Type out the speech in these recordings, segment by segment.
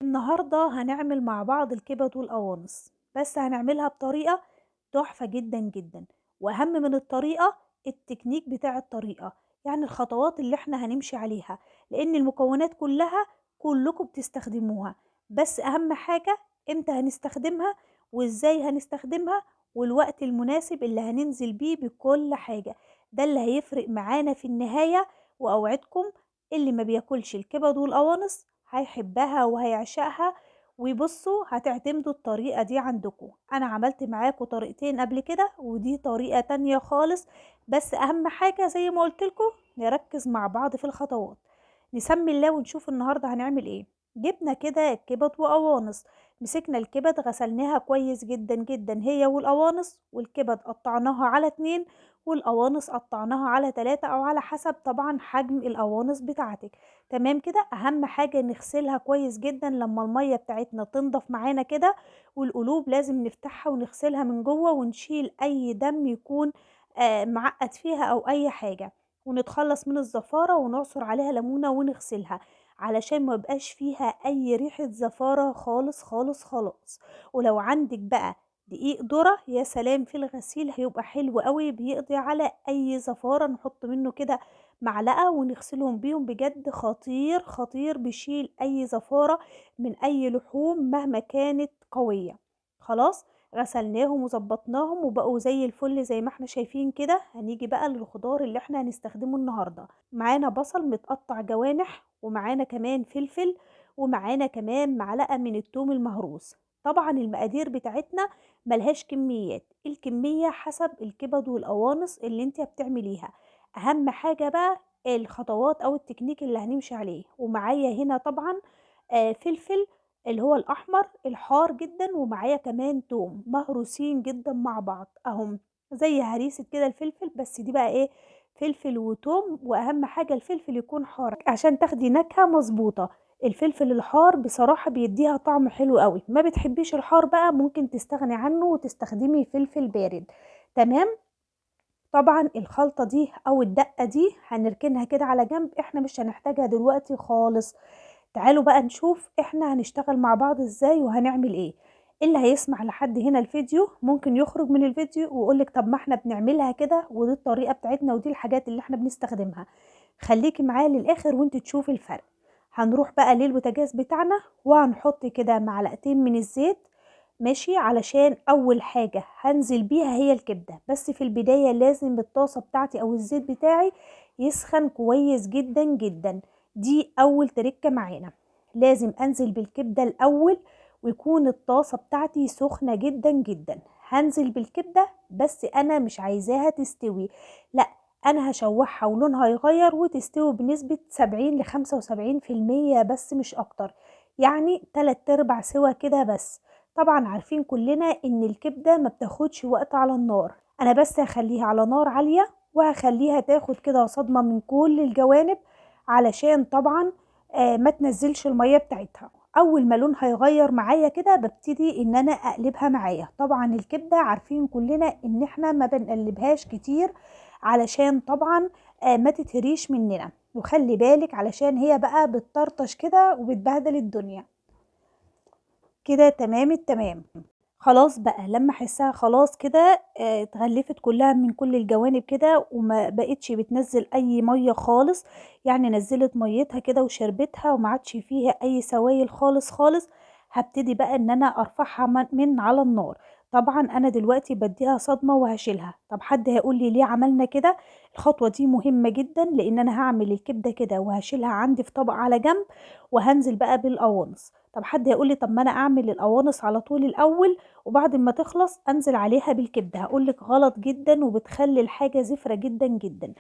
النهاردة هنعمل مع بعض الكبد والقوانص، بس هنعملها بطريقة تحفة جدا جدا. وأهم من الطريقة التكنيك بتاع الطريقة، يعني الخطوات اللي احنا هنمشي عليها، لأن المكونات كلها كلكم بتستخدموها. بس أهم حاجة امتى هنستخدمها وازاي هنستخدمها، والوقت المناسب اللي هننزل بيه بكل حاجة. ده اللي هيفرق معانا في النهاية. وأوعدكم اللي ما بياكلش الكبد والقوانص هيحبها وهيعشقها. وبصوا هتعتمدوا الطريقة دي عندكم. انا عملت معاكم طريقتين قبل كده ودي طريقة تانية خالص. بس اهم حاجة زي ما قلتلكم نركز مع بعض في الخطوات. نسمي الله ونشوف النهاردة هنعمل ايه. جبنا كده الكبد وقوانص. مسكنا الكبد غسلناها كويس جدا جدا هي والقوانص، والكبد قطعناها على 2 والقوانص قطعناها على 3 او على حسب طبعا حجم القوانص بتاعتك. تمام كده. اهم حاجة نغسلها كويس جدا لما المية بتاعتنا تنضف معانا كده. والقلوب لازم نفتحها ونغسلها من جوه ونشيل اي دم يكون معقد فيها او اي حاجة. ونتخلص من الزفارة ونعصر عليها ليمونة ونغسلها علشان ما يبقاش فيها اي ريحة زفارة خالص خالص خالص. ولو عندك بقى دقيق ذرة يا سلام في الغسيل هيبقى حلو قوي بيقضي على اي زفارة. نحط منه كده معلقة ونغسلهم بيهم، بجد خطير خطير بيشيل أي زفارة من أي لحوم مهما كانت قوية. خلاص غسلناهم وظبطناهم وبقوا زي الفل زي ما احنا شايفين كده. هنيجي بقى للخضار اللي احنا هنستخدمه النهاردة. معانا بصل متقطع جوانح، ومعانا كمان فلفل، ومعانا كمان معلقة من الثوم المهروس. طبعا المقادير بتاعتنا ملهاش كميات، الكمية حسب الكبد والقوانص اللي انت بتعمليها. اهم حاجة بقى الخطوات او التكنيك اللي هنمشي عليه. ومعايا هنا طبعا فلفل اللي هو الاحمر الحار جدا، ومعايا كمان توم مهروسين جدا مع بعض اهم زي هريسة كده الفلفل. بس دي بقى ايه؟ فلفل وتوم، واهم حاجة الفلفل يكون حار عشان تاخدي نكهة مظبوطة. الفلفل الحار بصراحة بيديها طعم حلو قوي. ما بتحبيش الحار بقى ممكن تستغني عنه وتستخدمي فلفل بارد. تمام. طبعا الخلطة دي او الدقة دي هنركنها كده على جنب، احنا مش هنحتاجها دلوقتي خالص. تعالوا بقى نشوف احنا هنشتغل مع بعض ازاي وهنعمل ايه. اللي هيسمع لحد هنا الفيديو ممكن يخرج من الفيديو ويقولك طب ما احنا بنعملها كده ودي الطريقة بتاعتنا ودي الحاجات اللي احنا بنستخدمها. خليكي معايا للاخر وانت تشوفي الفرق. هنروح بقى للبوتاجاز بتاعنا وهنحط كده معلقتين من الزيت. ماشي، علشان اول حاجة هنزل بيها هي الكبدة. بس في البداية لازم الطاسة بتاعتي او الزيت بتاعي يسخن كويس جدا جدا. دي اول تركة معانا. لازم انزل بالكبدة الاول ويكون الطاسة بتاعتي سخنة جدا جدا. هنزل بالكبدة بس انا مش عايزاها تستوي، لا، انا هشوحها ولونها يغير وتستوي بنسبة 70 ل 75% بس مش اكتر. يعني 3/4 سوا كده بس. طبعا عارفين كلنا ان الكبدة ما بتاخدش وقت على النار. انا بس هخليها على نار عالية وهخليها تاخد كده صدمة من كل الجوانب علشان طبعا ما تنزلش المية بتاعتها. اول ما لونها يغير معايا كده ببتدي ان انا اقلبها معايا. طبعا الكبدة عارفين كلنا ان احنا ما بنقلبهاش كتير علشان طبعا ما تتهريش مننا. وخلي بالك علشان هي بقى بتطرطش كده وبتبهدل الدنيا. كده تمام التمام. خلاص بقى لما احسها خلاص كده اتغلفت كلها من كل الجوانب كده وما بقتش بتنزل اي ميه خالص. يعني نزلت ميتها كده وشربتها وما عادش فيها اي سوائل خالص خالص. هبتدي بقى ان انا ارفعها من على النار. طبعا انا دلوقتي بديها صدمه وهشيلها. طب حد هيقول لي ليه عملنا كده؟ الخطوه دي مهمه جدا لان انا هعمل الكبده كده وهشيلها عندي في طبق على جنب. وهنزل بقى بالقوانص. طب حد هيقول لي طب ما انا اعمل القوانص على طول الاول وبعد ما تخلص انزل عليها بالكبده؟ هقولك غلط جدا وبتخلي الحاجه زفره جدا جدا.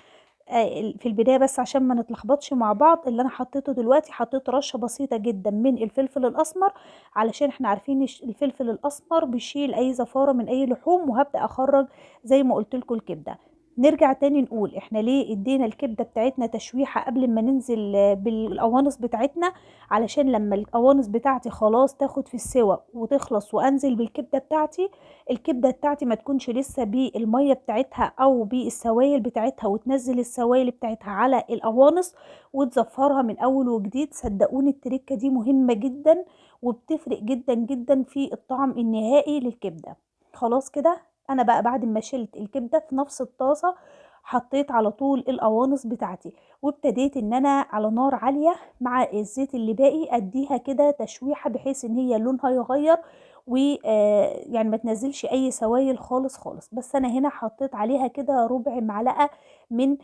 في البدايه بس عشان ما نتلخبطش مع بعض، اللي انا حطيته دلوقتي حطيت رشه بسيطه جدا من الفلفل الاسمر علشان احنا عارفين الفلفل الاسمر بيشيل اي زفاره من اي لحوم. وهبدا اخرج زي ما قلت لكم الكبده. نرجع تاني نقول احنا ليه ادينا الكبده بتاعتنا تشويحه قبل ما ننزل بالقوانص بتاعتنا. علشان لما القوانص بتاعتي خلاص تاخد في السوا وتخلص وانزل بالكبده بتاعتي، الكبده بتاعتي ما تكونش لسه بالميه بتاعتها او بالسوائل بتاعتها وتنزل السوائل بتاعتها على القوانص وتزفرها من اول وجديد. صدقوني التركه دي مهمه جدا وبتفرق جدا جدا في الطعم النهائي للكبدة. خلاص كده انا بقى بعد ما شلت الكبدة في نفس الطاسة حطيت على طول القوانص بتاعتي، وابتديت ان انا على نار عالية مع الزيت اللي باقي اديها كده تشويحة بحيث ان هي لونها يغير، ويعني ما تنزلش اي سوائل خالص خالص. بس انا هنا حطيت عليها كده ربع معلقة من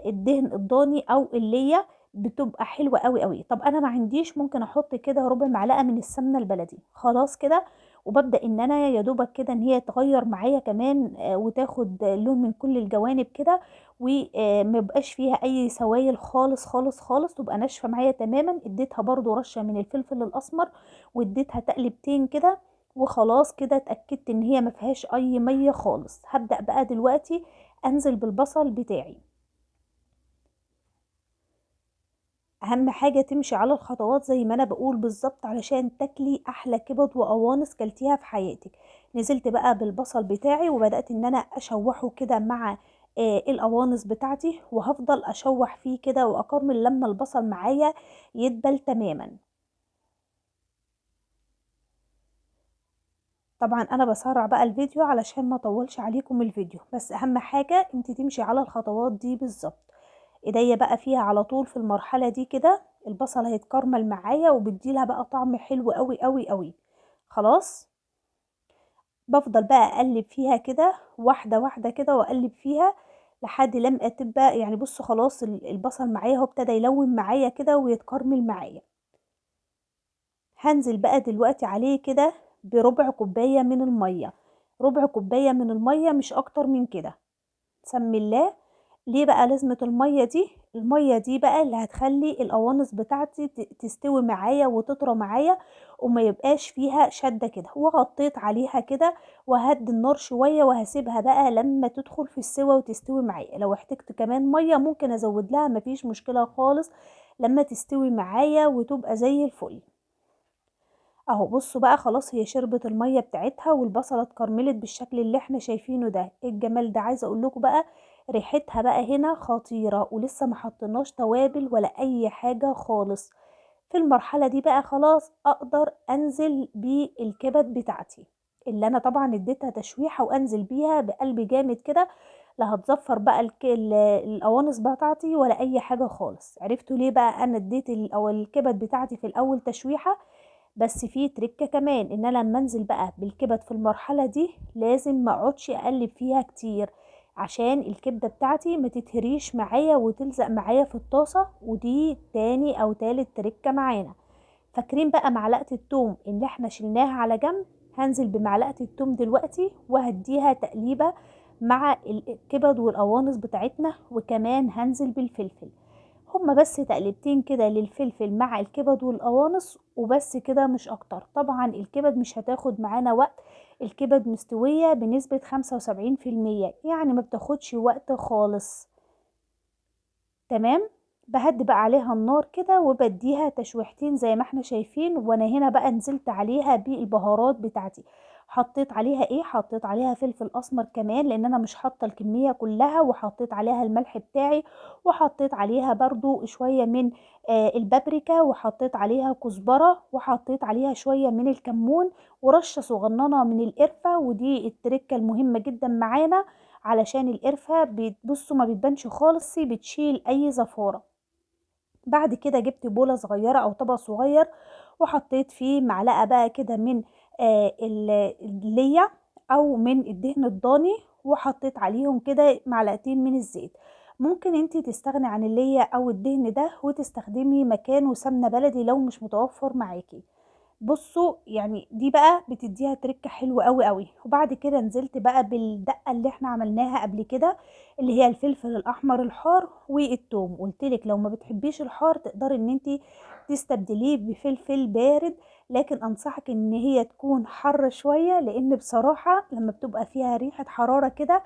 الدهن الضاني او اللية، بتبقى حلوة قوي قوي. طب انا ما عنديش، ممكن احط كده ربع معلقة من السمنة البلدي. خلاص كده، وببدأ ان انا يا دوبك كده ان هي تغير معايا كمان وتاخد لون من كل الجوانب كده، وما يبقاش فيها اي سوائل خالص خالص خالص، تبقى ناشفة معايا تماما. اديتها برضو رشة من الفلفل الاسمر واديتها تقلبتين كده، وخلاص كده اتأكدت ان هي ما فيهاش اي مية خالص. هبدأ بقى دلوقتي انزل بالبصل بتاعي. اهم حاجة تمشي على الخطوات زي ما انا بقول بالظبط علشان تاكلي احلى كبد وقوانص كلتيها في حياتك. نزلت بقى بالبصل بتاعي وبدأت ان انا اشوحه كده مع القوانص بتاعتي، وهفضل اشوح فيه كده واكرمل لما البصل معايا يدبل تماما. طبعا انا بسرع بقى الفيديو علشان ما اطولش عليكم الفيديو، بس اهم حاجة انت تمشي على الخطوات دي بالظبط. ايديا بقى فيها على طول في المرحلة دي كده البصل هيتكرمل معايا وبديلها بقى طعم حلو قوي قوي قوي. خلاص، بفضل بقى اقلب فيها كده واحدة واحدة كده، واقلب فيها لحد لما تبقى يعني بصوا خلاص البصل معايا هو ابتدى يلون معايا كده ويتكرمل معايا. هنزل بقى دلوقتي عليه كده بربع كوباية من المية، ربع كوباية من المية مش اكتر من كده. سمي الله. ليه بقى لازمة المية دي؟ المية دي بقى اللي هتخلي القوانص بتاعتي تستوي معايا وتطرى معايا وما يبقاش فيها شدة كده. وغطيت عليها كده وهدي النار شوية وهسيبها بقى لما تدخل في السوا وتستوي معايا. لو احتجت كمان مية ممكن ازود لها، مفيش مشكلة خالص لما تستوي معايا وتبقى زي الفل. اهو بصوا بقى خلاص هي شربت المية بتاعتها والبصلة اتكرملت بالشكل اللي احنا شايفينه ده. ايه الجمال ده! عايزة اقول لكم بقى ريحتها بقى هنا خطيرة، ولسه ما حطيناش توابل ولا اي حاجة خالص. في المرحلة دي بقى خلاص اقدر انزل بالكبد بتاعتي اللي انا طبعا اديتها تشويحة، وانزل بيها بقلب جامد كده. لا هتزفر بقى القوانص بتاعتي ولا اي حاجة خالص. عرفتوا ليه بقى انا اديت او الكبد بتاعتي في الاول تشويحة؟ بس في تريكة كمان، ان انا لما انزل بقى بالكبد في المرحلة دي لازم ما اقعدش اقلب فيها كتير عشان الكبدة بتاعتي ما تتهريش معايا وتلزق معايا في الطاسة. ودي تاني او تالت تريكة معانا. فاكرين بقى معلقة التوم اللي احنا شلناها على جنب؟ هنزل بمعلقة التوم دلوقتي وهديها تقليبة مع الكبد والقوانص بتاعتنا، وكمان هنزل بالفلفل. هما بس تقلبتين كده للفلفل مع الكبد والقوانص وبس كده مش اكتر. طبعا الكبد مش هتاخد معانا وقت، الكبد مستوية بنسبة 75%، يعني ما بتاخدش وقت خالص. تمام. بهدي بقى عليها النار كده وبديها تشويحتين زي ما احنا شايفين. وانا هنا بقى نزلت عليها بالبهارات بتاعتي. حطيت عليها ايه؟ حطيت عليها فلفل اسمر كمان لان انا مش حاطه الكميه كلها، وحطيت عليها الملح بتاعي، وحطيت عليها برضو شويه من البابريكا، وحطيت عليها كزبره، وحطيت عليها شويه من الكمون، ورشه صغننه من القرفه. ودي التركه المهمه جدا معانا علشان القرفة بتبصوا ما بتبانش خالص، بتشيل اي زفارة. بعد كده جبت بولة صغيرة او طبق صغير وحطيت فيه معلقة بقى كده من اللية او من الدهن الضاني، وحطيت عليهم كده معلقتين من الزيت. ممكن انتي تستغني عن اللية او الدهن ده وتستخدمي مكانه سمنة بلدي لو مش متوفر معاكي. بصوا يعني دي بقى بتديها تركة حلوة قوي قوي. وبعد كده نزلت بقى بالدقة اللي احنا عملناها قبل كده اللي هي الفلفل الاحمر الحار والثوم. قلتلك لو ما بتحبيش الحار تقدري ان انت تستبدليه بفلفل بارد، لكن انصحك ان هي تكون حر شوية لان بصراحة لما بتبقى فيها ريحة حرارة كده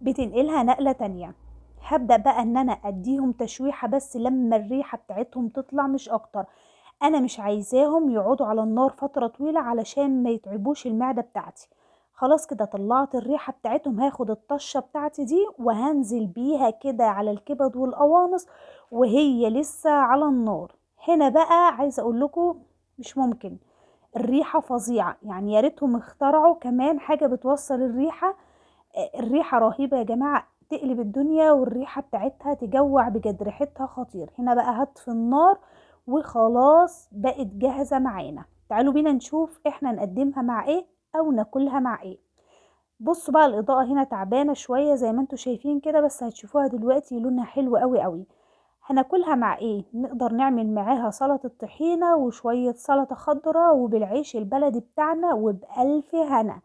بتنقلها نقلة تانية. هبدأ بقى ان انا اديهم تشويحة بس لما الريحة بتاعتهم تطلع مش اكتر. انا مش عايزاهم يقعدوا على النار فترة طويلة علشان ما يتعبوش المعدة بتاعتي. خلاص كده طلعت الريحة بتاعتهم، هاخد الطشة بتاعتي دي وهنزل بيها كده على الكبد والقوانص وهي لسه على النار. هنا بقى عايزة اقول لكم مش ممكن الريحة فظيعة، يعني يا ريتهم اخترعوا كمان حاجة بتوصل الريحة. الريحة رهيبة يا جماعة، تقلب الدنيا، والريحة بتاعتها تجوع بجد، ريحتها خطير. هنا بقى هطفي النار وخلاص بقت جاهزة معانا. تعالوا بينا نشوف احنا نقدمها مع ايه او ناكلها مع ايه. بصوا بقى، الإضاءة هنا تعبانة شوية زي ما انتوا شايفين كده، بس هتشوفوها دلوقتي لونها حلو قوي قوي. هناكلها مع ايه؟ نقدر نعمل معاها سلطة طحينة وشوية سلطة خضراء وبالعيش البلدي بتاعنا وبألف هنا،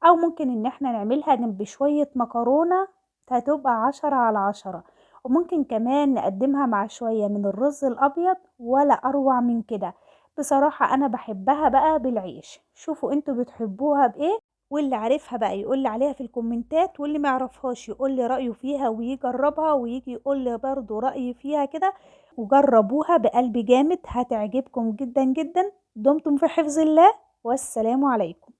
او ممكن ان احنا نعملها جنب شوية مكرونة، هتبقى 10 على 10. وممكن كمان نقدمها مع شوية من الرز الابيض، ولا اروع من كده. بصراحة انا بحبها بقى بالعيش. شوفوا انتوا بتحبوها بايه، واللي عارفها بقى يقولي عليها في الكومنتات، واللي ما يعرفهاش يقولي رأيه فيها ويجربها ويجي يقولي برضو رأيه فيها كده. وجربوها بقلب جامد، هتعجبكم جدا جدا. دمتم في حفظ الله، والسلام عليكم.